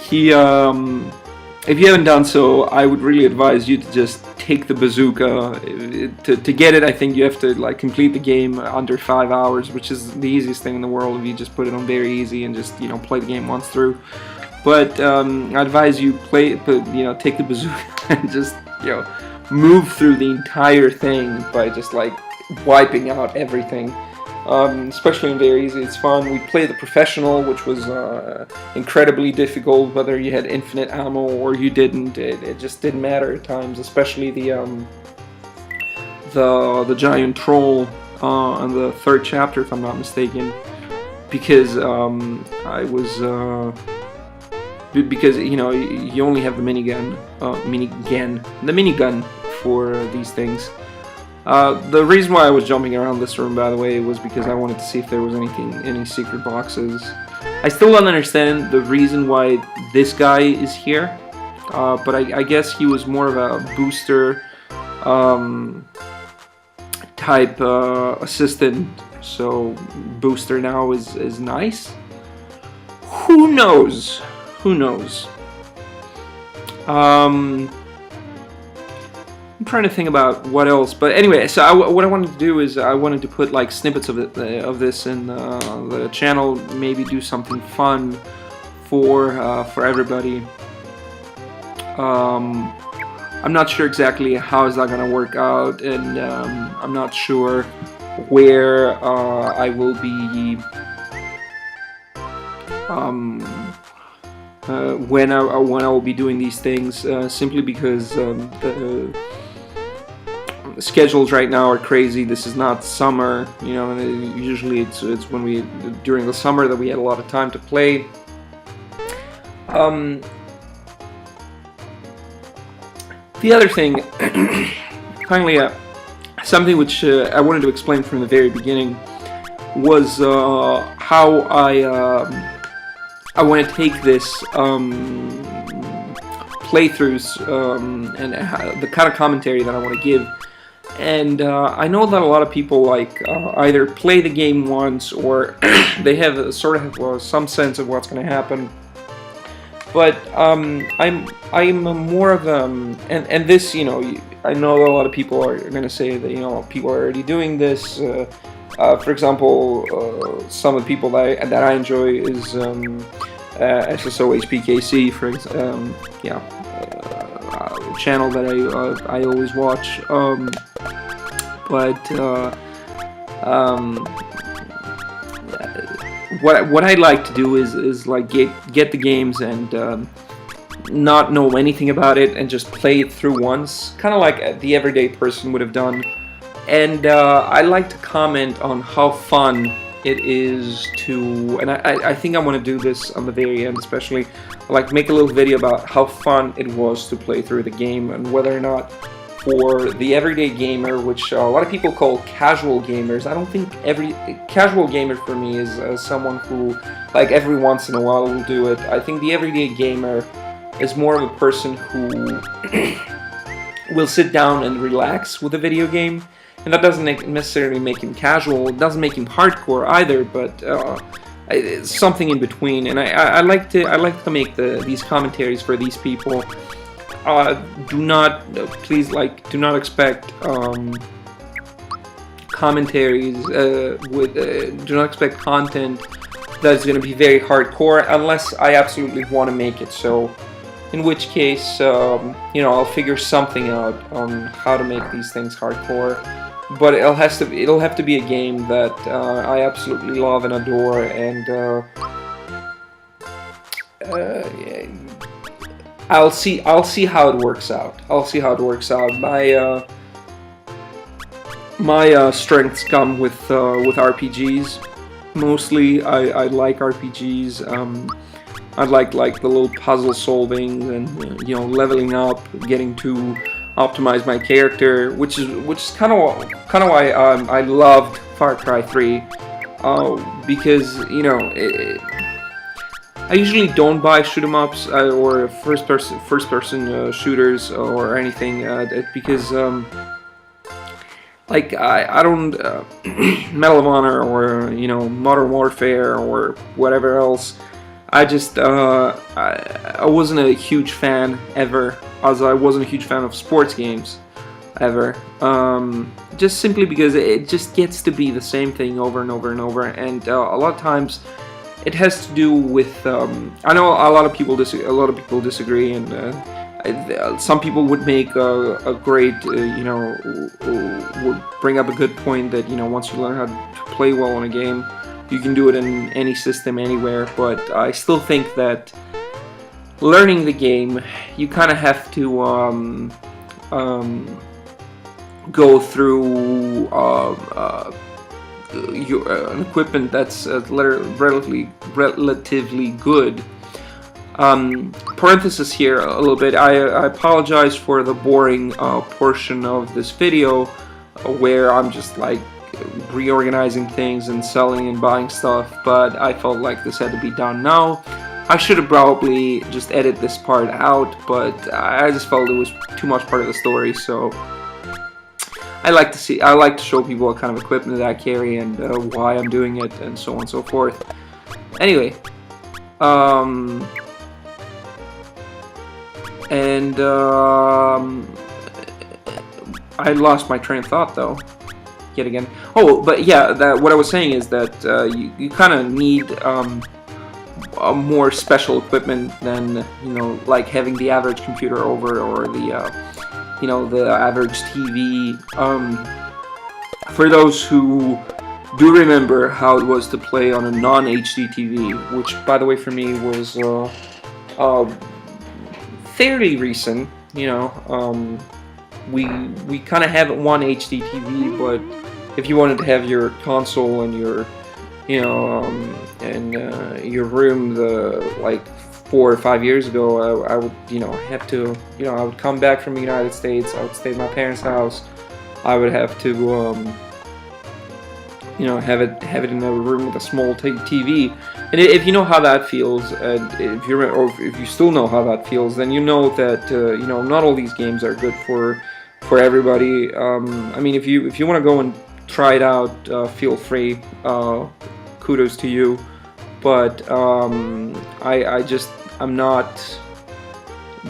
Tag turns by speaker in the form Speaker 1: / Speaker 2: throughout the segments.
Speaker 1: he if you haven't done so, I would really advise you to just take the bazooka. To get it, I think you have to like complete the game under 5 hours, which is the easiest thing in the world if you just put it on very easy and just play the game once through. But I advise you take the bazooka and just move through the entire thing by just like wiping out everything. Especially in very easy, it's fun. We played the professional, which was incredibly difficult. Whether you had infinite ammo or you didn't, it just didn't matter at times. Especially the giant troll in the third chapter, if I'm not mistaken, because because you only have the minigun for these things. The reason why I was jumping around this room, by the way, was because I wanted to see if there was any secret boxes. I still don't understand the reason why this guy is here, but I guess he was more of a booster type assistant, so booster now is nice. Who knows? Who knows? I'm trying to think about what else, but anyway, so what I wanted to do is I wanted to put like snippets of this in the channel, maybe do something fun for everybody. I'm not sure exactly how is that gonna work out, and I'm not sure where I will be when I will be doing these things, simply because the schedules right now are crazy. This is not summer, and usually it's when during the summer that we had a lot of time to play. The other thing, finally, something which I wanted to explain from the very beginning was how I want to take this playthroughs and the kind of commentary that I want to give. And I know that a lot of people either play the game once or they have some sense of what's going to happen. But I'm more of and this, I know a lot of people are going to say that people are already doing this. For example, some of the people that I enjoy is SSOHPKC, for channel that I always watch. What I'd like to do is like get the games and not know anything about it and just play it through once, kind of like the everyday person would have done. And I like to comment on how fun it is to, and I think I want to do this on the very end especially, like make a little video about how fun it was to play through the game, and whether or not for the everyday gamer, which a lot of people call casual gamers. I don't think every casual gamer for me is someone who like every once in a while will do it. I think the everyday gamer is more of a person who will sit down and relax with a video game. And that doesn't necessarily make him casual. It doesn't make him hardcore either, but it's something in between. And I like to make these commentaries for these people. Do not expect commentaries do not expect content that's going to be very hardcore unless I absolutely want to make it so. In which case, I'll figure something out on how to make these things hardcore. But it'll have to be a game that I absolutely love and adore, and I'll see how it works out. My strengths come with RPGs. Mostly, I like RPGs. I like the little puzzle solving and leveling up, getting to optimize my character, which is kind of why I loved Far Cry 3, because I usually don't buy shoot 'em ups or first person shooters or anything because I don't Medal of Honor or Modern Warfare or whatever else. I just I wasn't a huge fan ever, as I wasn't a huge fan of sports games ever. Just simply because it just gets to be the same thing over and over and over, and a lot of times it has to do with. I know a lot of people disagree, and some people would make a great, would bring up a good point that once you learn how to play well in a game, you can do it in any system, anywhere. But I still think that learning the game, you kind of have to go through an equipment that's relatively good. Parenthesis here a little bit. I apologize for the boring portion of this video where I'm just like reorganizing things and selling and buying stuff, but I felt like this had to be done now. I should have probably just edited this part out, but I just felt it was too much part of the story, so I like to show people what kind of equipment that I carry and why I'm doing it and so on and so forth. Anyway, I lost my train of thought though, yet again. Oh, but yeah, what I was saying is that you kind of need a more special equipment than like having the average computer over, or the average TV. For those who do remember how it was to play on a non-HD TV, which by the way for me was fairly recent. We kind of have one HD TV, but if you wanted to have your console and your your room like 4 or 5 years ago, I would have to I would come back from the United States. I would stay at my parents' house. I would have to have it in a room with a small TV. And if you know how that feels, and if you still know how that feels, then you know that not all these games are good for everybody. I mean, if you want to go and try it out, feel free. Kudos to you. But I'm not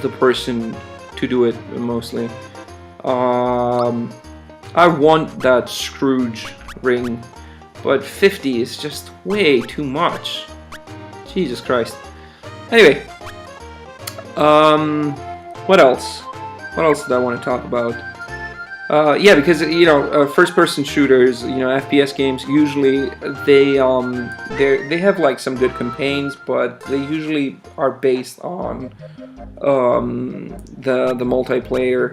Speaker 1: the person to do it mostly. I want that Scrooge ring, but 50 is just way too much. Jesus Christ. Anyway, what else? What else did I want to talk about? Yeah, because first-person shooters, FPS games, usually they have like some good campaigns, but they usually are based on the multiplayer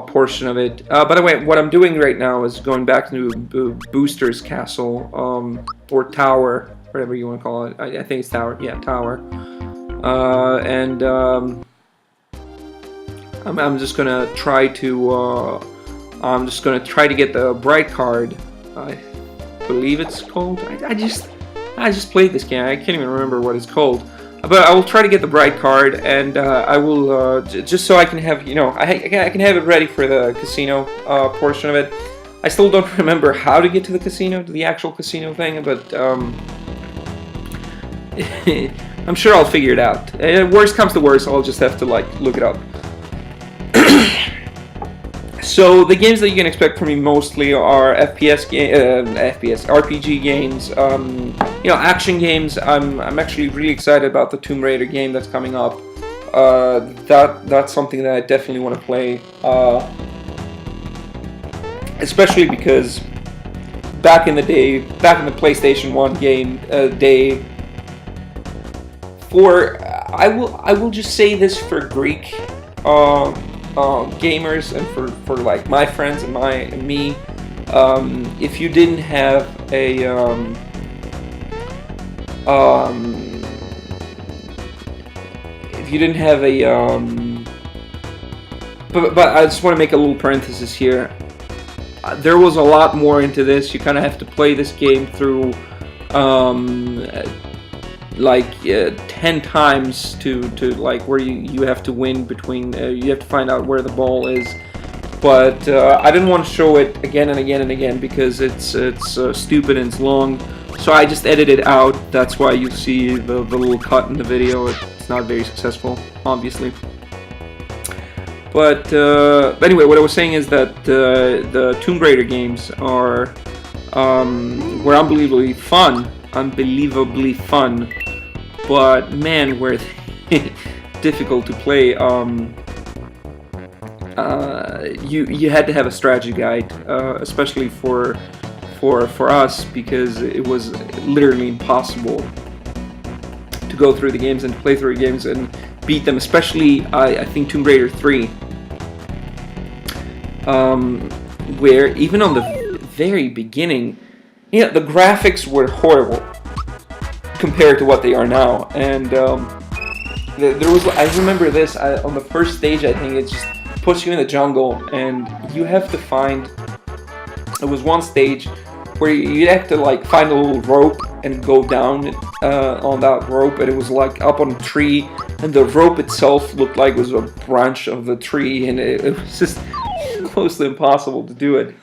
Speaker 1: portion of it. By the way, what I'm doing right now is going back to Booster's Castle, or Tower, whatever you want to call it. I think it's Tower. Yeah, Tower. I'm just gonna try to get the bright card. I believe it's called. I just played this game. I can't even remember what it's called. But I will try to get the bright card, and I will just so I can have I can have it ready for the casino portion of it. I still don't remember how to get to the casino, to the actual casino thing, but I'm sure I'll figure it out. Worst comes to worst, I'll just have to look it up. So the games that you can expect from me mostly are RPG games, action games. I'm actually really excited about the Tomb Raider game that's coming up. That's something that I definitely want to play, especially because back in the PlayStation 1 game day. I will just say this for Greek gamers and for like my friends and me, if you didn't have a but I just want to make a little parenthesis here. There was a lot more into this. You kind of have to play this game through 10 times to like where you have to win between, you have to find out where the ball is. But I didn't want to show it again and again and again because it's stupid and it's long. So I just edited it out. That's why you see the little cut in the video. It's not very successful, obviously. But anyway, what I was saying is that the Tomb Raider games were unbelievably fun. But man, were they difficult to play. You had to have a strategy guide, especially for us, because it was literally impossible to go through the games and play through the games and beat them. Especially, I think Tomb Raider 3, where even on the very beginning, yeah, the graphics were horrible compared to what they are now. And there was, I remember this on the first stage. I think it just puts you in the jungle, and you have to find. It was one stage where you have to like find a little rope and go down on that rope, and it was like up on a tree, and the rope itself looked like it was a branch of the tree, and it was just close to impossible to do it.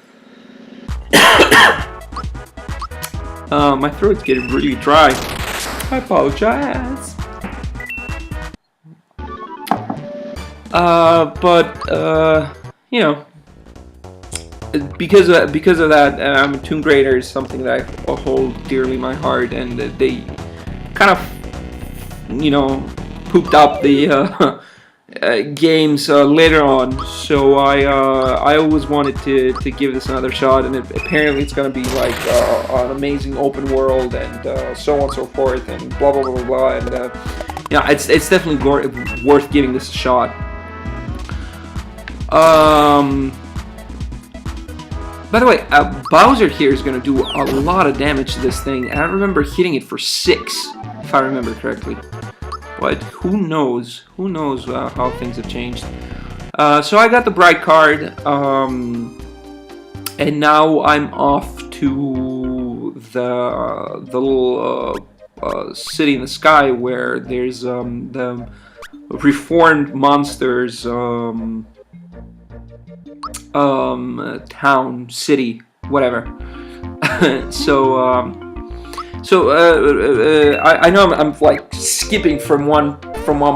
Speaker 1: My throat's getting really dry. I apologize. You know, because of that, Tomb Raider is something that I hold dearly in my heart, and they kind of, you know, pooped up the games later on. So I always wanted to give this another shot, and apparently it's going to be like an amazing open world, and so on and so forth, and blah blah blah blah blah. And yeah, it's definitely worth giving this a shot. By the way, Bowser here is going to do a lot of damage to this thing, and I remember hitting it for 6, if I remember correctly. But who knows? Who knows how things have changed? So I got the bright card, and now I'm off to the little city in the sky where there's the reformed monsters. Town, city, whatever. I know I'm like skipping from one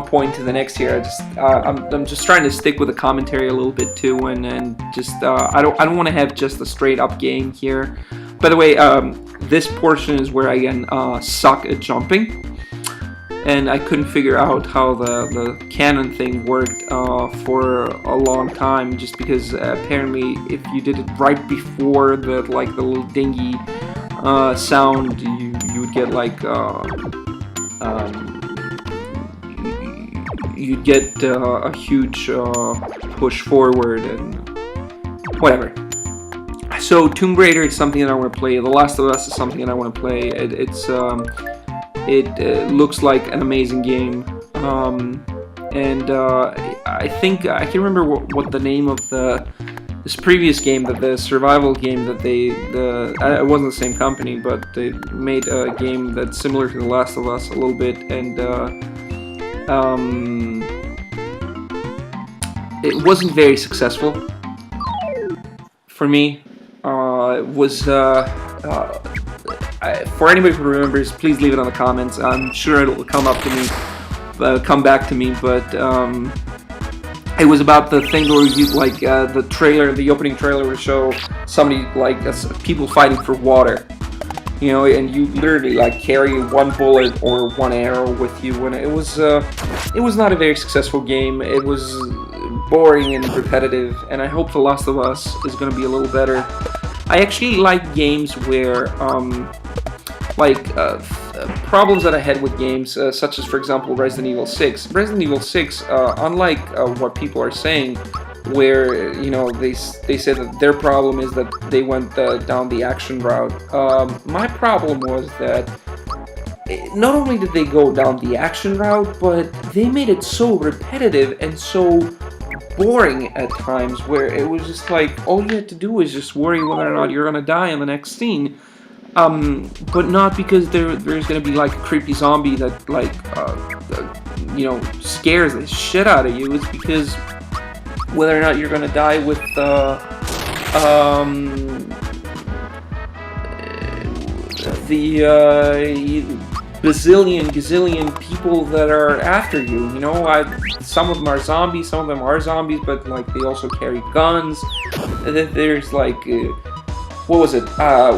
Speaker 1: point to the next here. I'm just trying to stick with the commentary a little bit too, and just I don't want to have just a straight up game here. By the way, this portion is where I again suck at jumping. And I couldn't figure out how the cannon thing worked for a long time, just because apparently if you did it right before the little dingy sound, you would get like you'd get a huge push forward and whatever. So Tomb Raider is something that I want to play. The Last of Us is something that I want to play. It looks like an amazing game, and I think I can't remember what the name of this previous game, that the survival game that it wasn't the same company, but they made a game that's similar to The Last of Us a little bit, and it wasn't very successful for me. It was. For anybody who remembers, please leave it in the comments. I'm sure it'll come back to me. But it was about the thing where you like the opening trailer would show somebody like people fighting for water, you know, and you literally like carry one bullet or one arrow with you. And it was not a very successful game. It was boring and repetitive. And I hope The Last of Us is going to be a little better. I actually like games where, problems that I had with games, such as, for example, Resident Evil 6. Resident Evil 6, unlike what people are saying, where, you know, they said that their problem is that they went down the action route. My problem was that not only did they go down the action route, but they made it so repetitive and so boring at times, where it was just like all you had to do is just worry whether or not you're gonna die in the next scene, but not because there's gonna be like a creepy zombie that like you know, scares the shit out of you. It's because whether or not you're gonna die with the gazillion people that are after you. You know, some of them are zombies, some of them are zombies, but like they also carry guns. And then there's like, what was it?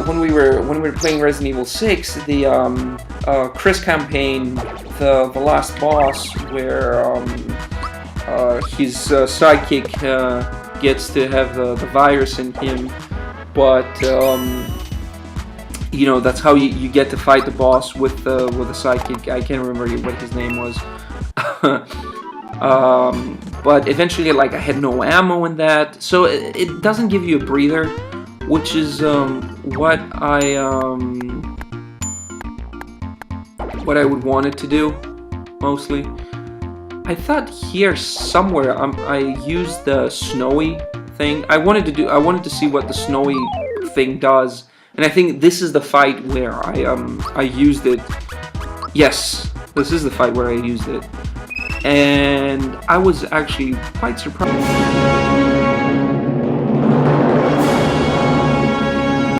Speaker 1: When we were playing Resident Evil 6, the Chris campaign, the last boss, where his sidekick gets to have the virus in him, but you know, that's how you get to fight the boss with a sidekick. I can't remember what his name was. But eventually, like, I had no ammo in that, so it doesn't give you a breather, which is what I would want it to do mostly. I thought here somewhere I used the snowy thing. I wanted to see what the snowy thing does. And I think this is the fight where I used it. Yes, this is the fight where I used it. And I was actually quite surprised.